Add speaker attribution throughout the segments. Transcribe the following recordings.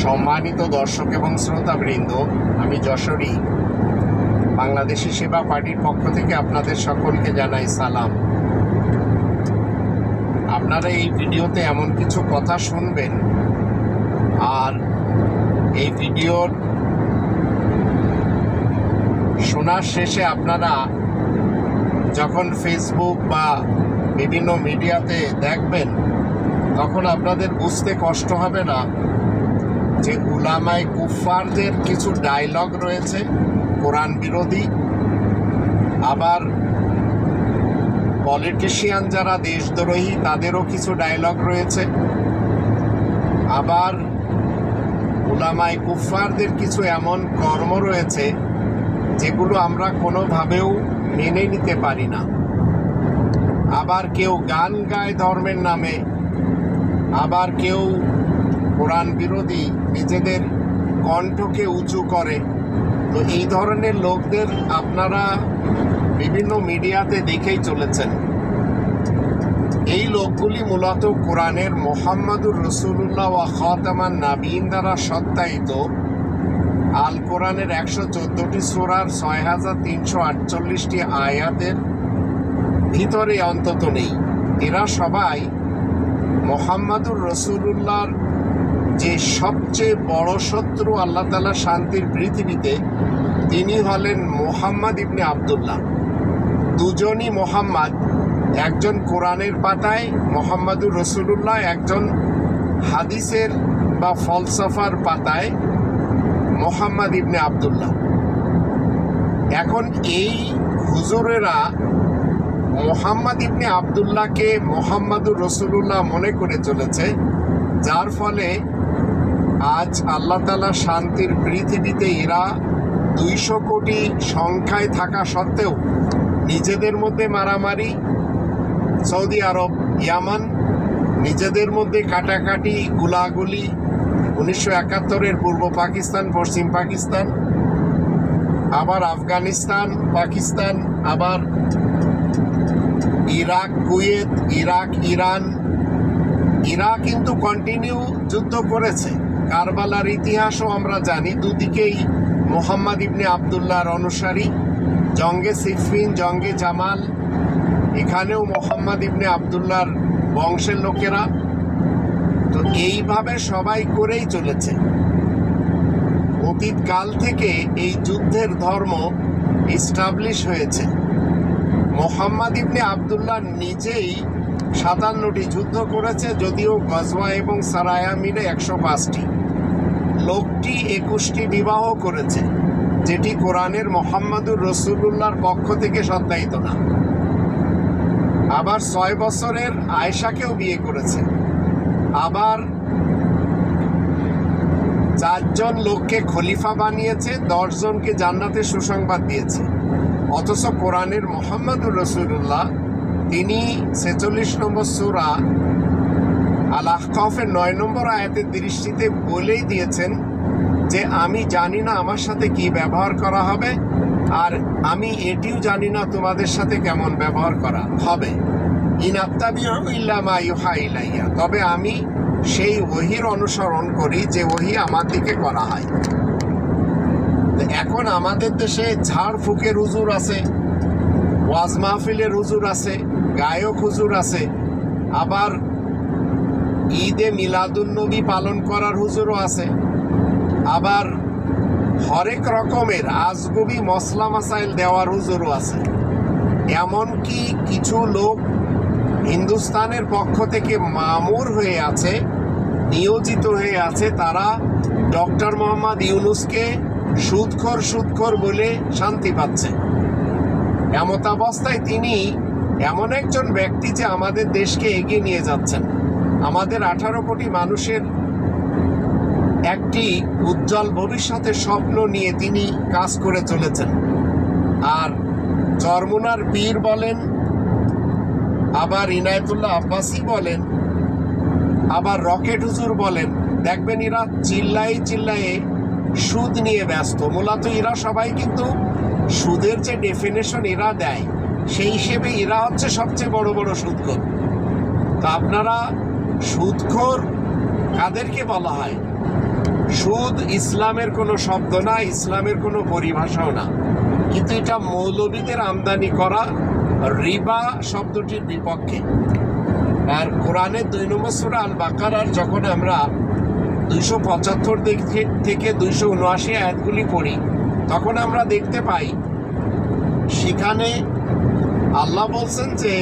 Speaker 1: সম্মানিত দর্শক এবং শ্রোতাবৃন্দ, আমি যশোরী বাংলাদেশি সেবা পার্টির পক্ষ থেকে আপনাদের সকলকে জানাই সালাম। আপনারা এই ভিডিওতে এমন কিছু কথা শুনবেন, আর এই ভিডিওর শোনার শেষে আপনারা যখন ফেসবুক বা বিভিন্ন মিডিয়াতে দেখবেন, তখন আপনাদের বুঝতে কষ্ট হবে না যে উলামায়ে কুফফারদের কিছু ডায়লগ রয়েছে কোরআন বিরোধী, আবার পলিটিশিয়ান যারা দেশদ্রোহী তাদেরও কিছু ডায়লগ রয়েছে, আবার উলামায়ে কুফফারদের কিছু এমন কর্ম রয়েছে যেগুলো আমরা কোনোভাবেও মেনে নিতে পারি না। আবার কেউ গান গায় ধর্মের নামে, আবার কেউ কোরআন বিরোধী নিজেদের কণ্ঠকে উঁচু করে। তো এই ধরনের লোকদের আপনারা বিভিন্ন মিডিয়াতে দেখেই চলেছেন। এই লোকগুলি মূলত কোরআনের মুহাম্মাদুর রাসূলুল্লাহ ওয়া খাতামান নাবিয়িন দ্বারা সত্যায়িত আল কোরআনের 114টি সূরার 6348টি আয়াতের ভিতরে অন্তত নেই। এরা সবাই মুহাম্মাদুর রাসূলুল্লাহর যে সবচেয়ে বড় শত্রু আল্লাহ তাআলা শান্তির পৃথিবীতে, তিনি হলেন মুহাম্মদ ইবনে আবদুল্লাহ। দুজনই মুহাম্মদ, একজন কোরআনের পাতায় মুহাম্মাদুর রাসূলুল্লাহ, একজন হাদিসের বা ফলসফার পাতায় মুহাম্মদ ইবনে আবদুল্লাহ। এখন এই হুজুরেরা মুহাম্মদ ইবনে আবদুল্লাহকে মুহাম্মাদুর রাসূলুল্লাহ মনে করে চলেছে, যার ফলে আজ আল্লাহ তাআলা শান্তির পৃথিবীতে এরা 200 কোটি সংখ্যায় থাকা সত্ত্বেও নিজেদের মধ্যে মারামারি, সৌদি আরব, ইয়ামান নিজেদের মধ্যে কাটাকাটি, গুলাগুলি, 1971-এর পূর্ব পাকিস্তান, পশ্চিম পাকিস্তান, আবার আফগানিস্তান, পাকিস্তান, আবার ইরাক, কুয়েত, ইরাক, ইরান। এরা কিন্তু কন্টিনিউ যুদ্ধ করেছে। কারবালার ইতিহাসও আমরা জানি, দুদিকেই মুহাম্মদ ইবনে আবদুল্লাহর অনুসারী। জঙ্গে সিফিন, জঙ্গে জামাল, এখানেও মুহাম্মদ ইবনে আবদুল্লাহর বংশের লোকেরা। তো এইভাবে সবাই করেই চলেছে। অতীতকাল থেকে এই যুদ্ধের ধর্ম এস্টাবলিশ হয়েছে। মুহাম্মদ ইবনে আবদুল্লাহ নিজেই 57টি যুদ্ধ করেছে, যদিও গজওয়া এবং সারায়া মিলে 105টি। লোকটি 21টি বিবাহ করেছে, যেটি কোরআনের মুহাম্মাদুর রাসূলুল্লাহর পক্ষ থেকে সত্যায়িত না। আবার 6 বছরের আয়েশাকেও বিয়ে করেছে। আবার 4 জন লোককে খলিফা বানিয়েছে, 10 জনকে জান্নাতের সুসংবাদ দিয়েছে। অথচ কোরআনের মুহাম্মাদুর রাসূলুল্লাহ তিনি 46 নম্বর সূরা আল আহকাফের 9 নম্বর আয়াতের দৃষ্টিতে বলেই দিয়েছেন যে আমি জানি না আমার সাথে কি ব্যবহার করা হবে, আর আমি এটিও জানি না তোমাদের সাথে কেমন ব্যবহার করা হবে। ইন আত্তাবিউ ইল্লা মা ইউহা ইলাইয়া, তবে আমি সেই ওহীর অনুসরণ করি যে ওহী আমার দিকে করা হয়। এখন আমাদের দেশে ঝাড় ফুকের হুজুর আছে, ওয়াজ মাহফিলের হুজুর আছে, গায়ক হুজুর আছে, আবার ঈদে মিলাদুন্নবী পালন করার হুজুরও আছে, আবার হরেক রকমের আজগুবি মসলা মাসাইল দেওয়ার হুজুরও আছে। এমনকি কিছু লোক হিন্দুস্তানের পক্ষ থেকে মামুর হয়ে আছে, নিয়োজিত হয়ে আছে। তারা ডক্টর মোহাম্মদ ইউনূসকে সুদখোর বলে শান্তি পাচ্ছে। এমতাবস্থায় তিনি এমন একজন ব্যক্তি যে আমাদের দেশকে এগিয়ে নিয়ে যাচ্ছেন। আমাদের 18 কোটি মানুষের একটি উজ্জ্বল ভবিষ্যতের স্বপ্ন নিয়ে তিনি কাজ করে চলেছেন। আর চরমুনার পীর বলেন, আবার ইনায়েতুল্লাহ আব্বাসী বলেন, আবার রকেট হুজুর বলেন, দেখবেন এরা চিল্লায়ে সুদ নিয়ে ব্যস্ত। মূলত এরা সবাই কিন্তু সুদের যে ডেফিনেশন এরা দেয়, সেই হিসেবে এরা হচ্ছে সবচেয়ে বড় সুদখোর। তা আপনারা সুদখোর কাদেরকে বলা হয়? সুদ ইসলামের কোনো শব্দ না, ইসলামের কোনো পরিভাষাও না, কিন্তু এটা মৌলবীদের আমদানি করা রিবা শব্দটির বিপক্ষে। আর কোরআনের 2 নম্বর সূরা আল বাকারার যখন আমরা 275 থেকে 279 আয়াতগুলি পড়ি, তখন আমরা দেখতে পাই সেখানে আল্লাহ বলছেন যে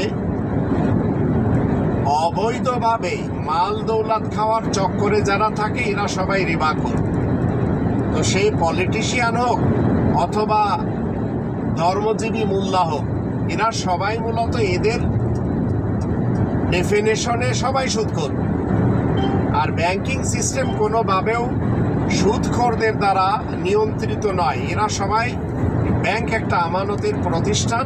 Speaker 1: অবৈধভাবে মাল দৌলত খাওয়ার চক্করে যারা থাকে এরা সবাই রিবাখোর। তো সেই পলিটিশিয়ান হোক অথবা ধর্মজীবী মোল্লা হোক, এরা সবাই মূলত এদের ডেফিনেশনে সবাই সুদখোর। আর ব্যাংকিং সিস্টেম কোনোভাবেও সুদখোরদের দ্বারা নিয়ন্ত্রিত নয়। এরা সবাই, ব্যাংক একটা আমানতের প্রতিষ্ঠান।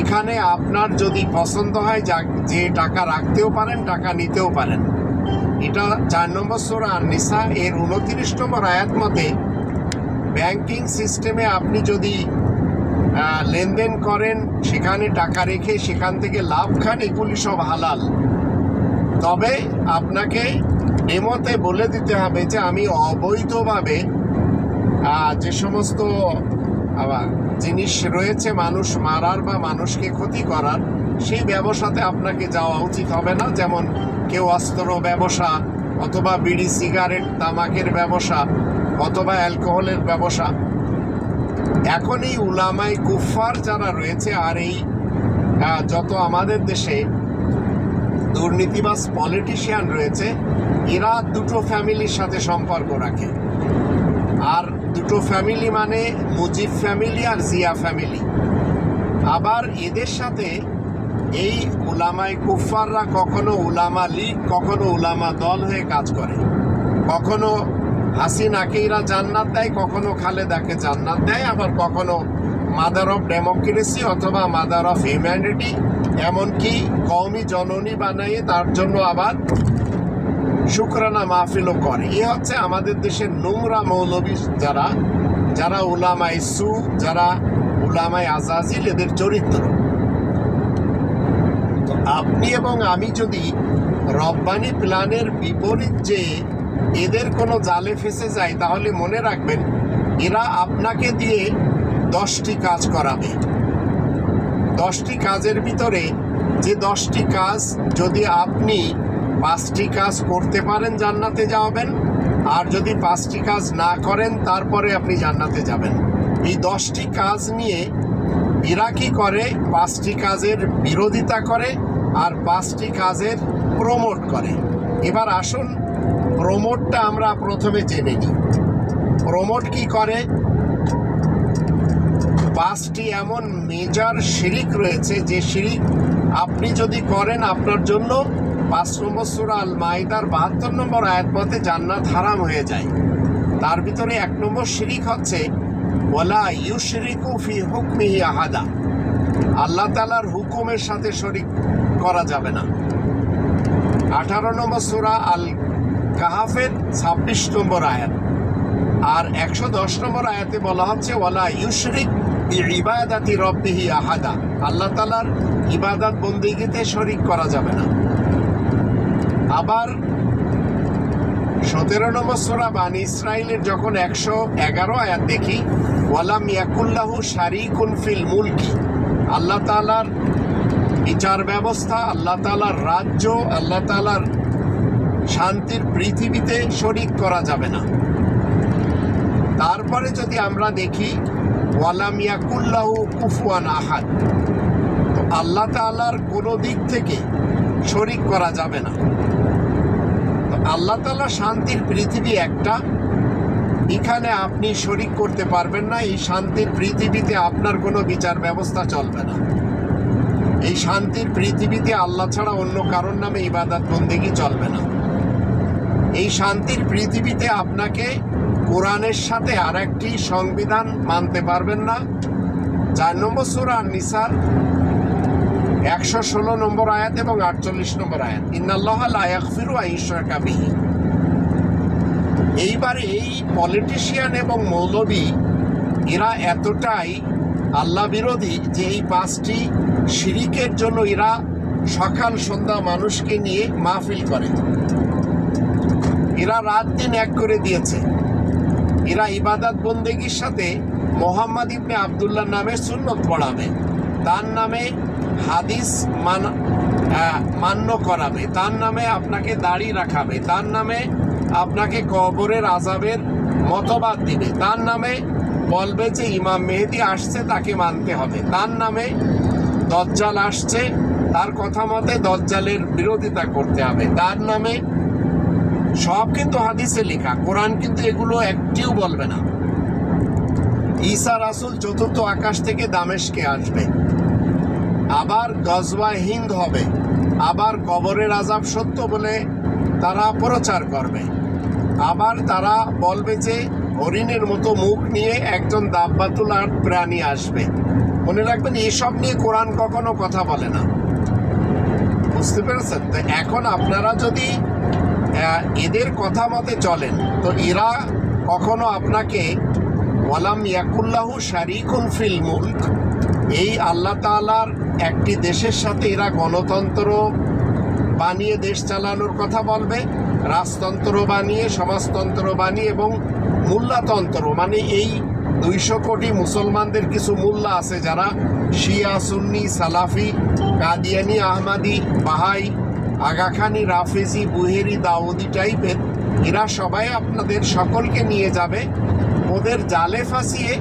Speaker 1: এখানে আপনার যদি পছন্দ হয় যে টাকা রাখতেও পারেন, টাকা নিতেও পারেন। এটা 4 নম্বর সূরা আন-নিসা এর 29 নম্বর আয়াত মতে ব্যাংকিং সিস্টেমে আপনি যদি লেনদেন করেন, সেখানে টাকা রেখে সেখান থেকে লাভ খান, এগুলি সব হালাল। তবে আপনাকে ডেমোতে বলে দিতে হবে যে আমি অবৈধভাবে যে সমস্ত জিনিস রয়েছে মানুষ মারার বা মানুষকে ক্ষতি করার, সেই ব্যবসাতে আপনাকে যাওয়া উচিত হবে না। যেমন কেউ অস্ত্র ব্যবসা অথবা বিড়ি সিগারেট তামাকের ব্যবসা অথবা অ্যালকোহলের ব্যবসা। এখন এই উলামায়ে কুফফার যারা রয়েছে আর এই যত আমাদের দেশে দুর্নীতিবাজ পলিটিশিয়ান রয়েছে, এরা দুটো ফ্যামিলির সাথে সম্পর্ক রাখে। আর দুটো ফ্যামিলি মানে মুজিব ফ্যামিলি আর জিয়া ফ্যামিলি। আবার এদের সাথে এই উলামায়ে কুফফাররা কখনো উলামা লীগ, কখনো উলামা দল হয়ে কাজ করে। কখনো হাসিনাকে এরা জান্নাত দেয়, কখনো খালেদাকে জান্নাত দেয়, আবার কখনো মাদার অফ ডেমোক্রেসি অথবা মাদার অফ হিউম্যানিটি, এমনকি কওমি জননী বানাইয়ে তার জন্য আবার শুকরানা মাহফিলও করে। এ হচ্ছে আমাদের দেশের নোংরা মৌলবী যারা উলামায়ে সু, যারা উলামায়ে আজাজিল, এদের চরিত্র। তো আপনি এবং আমি যদি রব্বানি প্ল্যানের বিপরীত যে এদের কোনো জালে ফেসে যায়, তাহলে মনে রাখবেন এরা আপনাকে দিয়ে 10টি কাজ করাবে। 10টি কাজের ভিতরে যে 10টি কাজ যদি আপনি 5টি কাজ করতে পারেন জান্নাতে যাবেন, আর যদি 5টি কাজ না করেন তারপরে আপনি জান্নাতে যাবেন। এই 10টি কাজ নিয়ে এরা কি করে, 5টি কাজের বিরোধিতা করে আর 5টি কাজের প্রমোট করে। এবার আসুন প্রমোটটা আমরা প্রথমে জেনে নিই। প্রমোট কি করে? 5টি এমন মেজর শিরিক রয়েছে যে শিরিক আপনি যদি করেন আপনার জন্য 5 নম্বর সূরা আল মাইদার 72 নম্বর আয়াত মতে জান্নাত হারাম হয়ে যায়। তার ভিতরে 1 নম্বর শিরিক হচ্ছে ওয়ালা ইউশরিকু ফি হুকমিহি আহাদা, আল্লাহ তাআলার হুকুমের সাথে শরীক করা যাবে না। 18 নম্বর সূরা আল কাহাফের 26 নম্বর আয়াত। আর 110 নম্বর আয়াতে বলা হচ্ছে ওয়ালা ইউশরিক বিইবাদাতি রাব্বিহি আহাদা, আল্লাহ তাআলার ইবাদত বন্দেগীতে শরীক করা যাবে না। আবার 17 নম্বর সূরা বানী ইসরাঈলের যখন 111 আয়াত দেখি, ওয়ালাম ইয়াকুল্লাহু শারীকুন ফিল মুলকি, আল্লাহ তাআলার বিচার ব্যবস্থা, আল্লাহ তাআলার রাজ্য, আল্লাহ তাআলার শান্তির পৃথিবীতে শরীক করা যাবে না। তারপরে যদি আমরা দেখি ওয়ালাম ইয়াকুল্লাহু কুফুয়ান আহাদ, তো আল্লাহ তাআলার কোনো দিক থেকে শরীক করা যাবে না। তো আল্লাহ তাআলা শান্তির পৃথিবী একটা, এখানে আপনি শরীক করতে পারবেন না। এই শান্তির পৃথিবীতে আপনার কোনো বিচার ব্যবস্থা চলবে না। এই শান্তির পৃথিবীতে আল্লাহ ছাড়া অন্য কারোর নামে ইবাদত বন্দেগী চলবে না। এই শান্তির পৃথিবীতে আপনাকে কোরআনের সাথে আর একটি সংবিধান মানতে পারবেন না। 4 নম্বর সূরা আন-নিসার 116 নম্বর আয়াত এবং 48 নম্বর আয়াত, ইন্নাল্লাহা লা ইয়াগফিরু আন ইউশরাকা বিহি। এইবারে এই পলিটিশিয়ান এবং মৌলবী এরা এতটাই আল্লাহ বিরোধী যে এই 5টি শিরিকের জন্য এরা সকাল সন্ধ্যা মানুষকে নিয়ে মাহফিল করে। এরা রাত দিন এক করে দিয়েছে। এরা ইবাদত বন্দেগীর সাথে মোহাম্মদ ইবনে আবদুল্লাহ নামে সুন্নত পড়াবে, তার নামে হাদিস মান্য করাবে, তার নামে আপনাকে দাড়ি রাখাবে, তার নামে আপনাকে কবরের আযাবের মতবাদ দিবে, তার নামে বলবে যে ইমাম মেহেদী আসছে তাকে মানতে হবে, তার নামে দজ্জাল আসছে তার কথা মতে দজ্জালের বিরোধিতা করতে হবে, তার নামে সব কিন্তু হাদিসে লেখা, কোরআন কিন্তু এগুলো একটিও বলবে না। ঈসা রাসূল চতুর্থ আকাশ থেকে দামেস্কে আসবে, আবার গজওয়া হিন্দ হবে, আবার কবরের আযাব সত্য বলে তারা প্রচার করবে, আবার তারা বলবে যে হরিণের মতো মুখ নিয়ে একজন দাব্বাতুল আরদ প্রাণী আসবে। মনে রাখবেন, এসব নিয়ে কোরআন কখনো কথা বলে না। বুঝতে পেরেছেন? তো এখন আপনারা যদি এদের কথা মতে চলেন তো এরা কখনো আপনাকে ওয়ালাম ইয়াকুল্লাহু শারিকুন ফিল মুলক, এই আল্লাহ তাআলার একটি দেশের সাথে এরা গণতন্ত্র বানিয়ে দেশ চালানোর কথা বলবে, রাজতন্ত্র বানিয়ে, সমাজতন্ত্র বানিয়ে এবং মোল্লাতন্ত্র, মানে এই 200 কোটি মুসলমানদের কিছু মোল্লা আছে যারা শিয়া, সুন্নি, সালাফি, কাদিয়ানি, আহমাদি, বাহাই, আগাখানি, রাফেজি, বুহেরি, দাউদি টাইপের, এরা সবাই আপনাদের সকলকে নিয়ে যাবে ওদের জালে ফাঁসিয়ে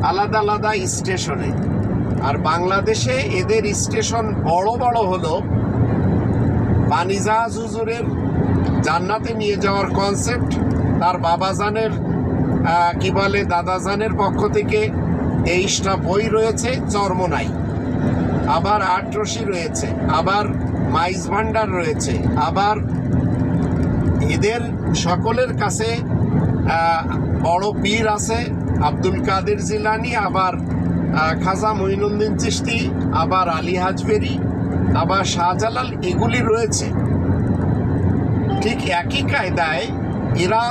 Speaker 1: আলাদা আলাদা স্টেশনে। আর বাংলাদেশে এদের স্টেশন বড় বড় হলো বানিজাহাজ হুজুরের জান্নাতে নিয়ে যাওয়ার কনসেপ্ট, তার বাবাজানের কি বলে দাদাজানের পক্ষ থেকে 23টা বই রয়েছে চরমোনাই, আবার আটরশি রয়েছে, আবার মাইজ ভান্ডার রয়েছে, আবার এদের সকলের কাছে বড় পীর আছে আব্দুল কাদের জিলানি, আবার খাজা মঈনুদ্দিন চিশতি, আবার আলী হাজবেরি, আবার শাহজালাল, এগুলি রয়েছে। ঠিক একই কায়দায় এরা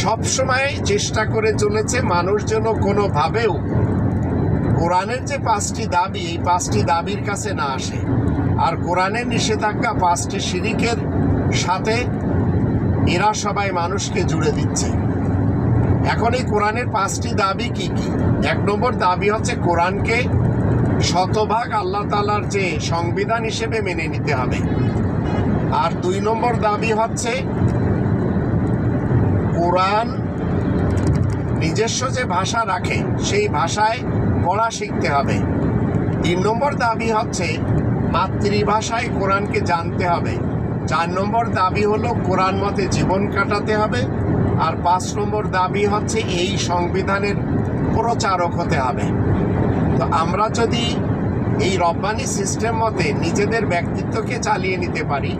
Speaker 1: সবসময় চেষ্টা করে চলেছে মানুষ যেন কোনোভাবেও কোরআনের যে 5টি দাবি, এই 5টি দাবির কাছে না আসে। আর কোরআনের নিষেধাজ্ঞা 5টি শিরিকের সাথে এরা সবাই মানুষকে জুড়ে দিচ্ছে। এখন এই কোরআনের 5টি দাবি কি কি? 1 নম্বর দাবি হচ্ছে কোরআনকে শতভাগ আল্লাহ তাআলার যে সংবিধান হিসেবে মেনে নিতে হবে। আর 2 নম্বর দাবি হচ্ছে কোরআন নিজস্ব যে ভাষা রাখে সেই ভাষায় পড়া শিখতে হবে। 3 নম্বর দাবি হচ্ছে মাতৃভাষায় কোরআনকে জানতে হবে। 4 নম্বর দাবি হলো কোরআন মতে জীবন কাটাতে হবে। আর 5 নম্বর দাবি হচ্ছে এই সংবিধানের প্রচারক হতে হবে। তো আমরা যদি এই রব্বানি সিস্টেম মতে নিজেদের ব্যক্তিত্বকে চালিয়ে নিতে পারি,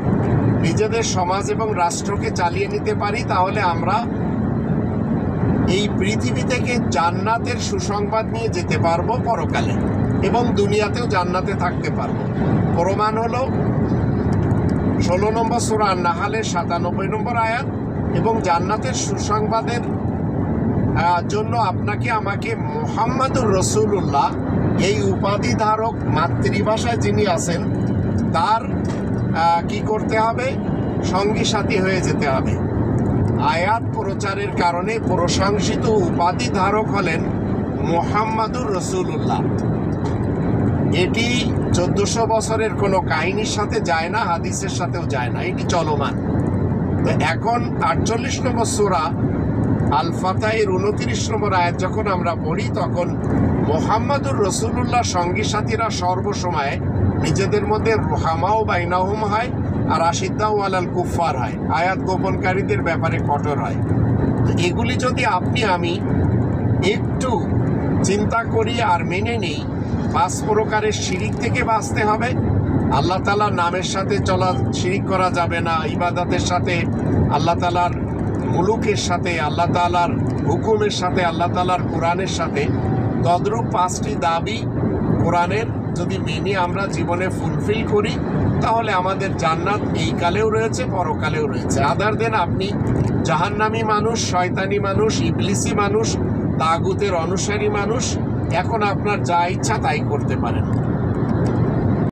Speaker 1: নিজেদের সমাজ এবং রাষ্ট্রকে চালিয়ে নিতে পারি, তাহলে আমরা এই পৃথিবী থেকে জান্নাতের সুসংবাদ নিয়ে যেতে পারবো পরকালে, এবং দুনিয়াতেও জান্নাতে থাকতে পারবো। প্রমাণ হলো 16 নম্বর সূরা আন-নাহলের 97 নম্বর আয়াত, এবং জান্নাতের সুসংবাদের জন্য আপনাকে আমাকে মুহাম্মাদুর রাসূলুল্লাহ এই উপাধি ধারক মাতৃভাষায় যিনি আছেন তার কি করতে হবে? সঙ্গী সাথী হয়ে যেতে হবে। আয়াত প্রচারের কারণে প্রশংসিত উপাধি ধারক হলেন মুহাম্মাদুর রাসূলুল্লাহ। এটি 1400 বছরের কোনো কাহিনীর সাথে যায় না, হাদিসের সাথেও যায় না, এটি চলমান। তো এখন 48 নম্বর সূরা আল ফাতহের 29 নম্বর আয়াত যখন আমরা পড়ি, তখন মুহাম্মাদুর রাসূলুল্লাহ সঙ্গী সাথীরা সর্বসময় নিজেদের মধ্যে রুহামাও বাইনাহুম হয়, আর আশিদ্দাউ আলাল কুফার হয়, আয়াত গোপনকারীদের ব্যাপারে কঠোর হয়। তো এগুলি যদি আপনি আমি একটু চিন্তা করি আর মেনে নিই, 5 প্রকারের শিরিক থেকে বাঁচতে হবে। আল্লাহ তাআলার নামের সাথে শিরিক করা যাবে না, ইবাদতের সাথে, আল্লাহ তাআলার মুলুকের সাথে, আল্লাহ তাআলার হুকুমের সাথে, আল্লাহ তাআলার কোরআনের সাথে। তদ্রূপ 5টি দাবি কোরআনের যদি মেনে আমরা জীবনে ফুলফিল করি, তাহলে আমাদের জান্নাত এই কালেও রয়েছে, পরকালেও রয়েছে। আদার দেন আপনি জাহান্নামী মানুষ, শয়তানি মানুষ, ইবলিসি মানুষ, তাগুতের অনুসারী মানুষ, এখন আপনার যা ইচ্ছা তাই করতে পারেন।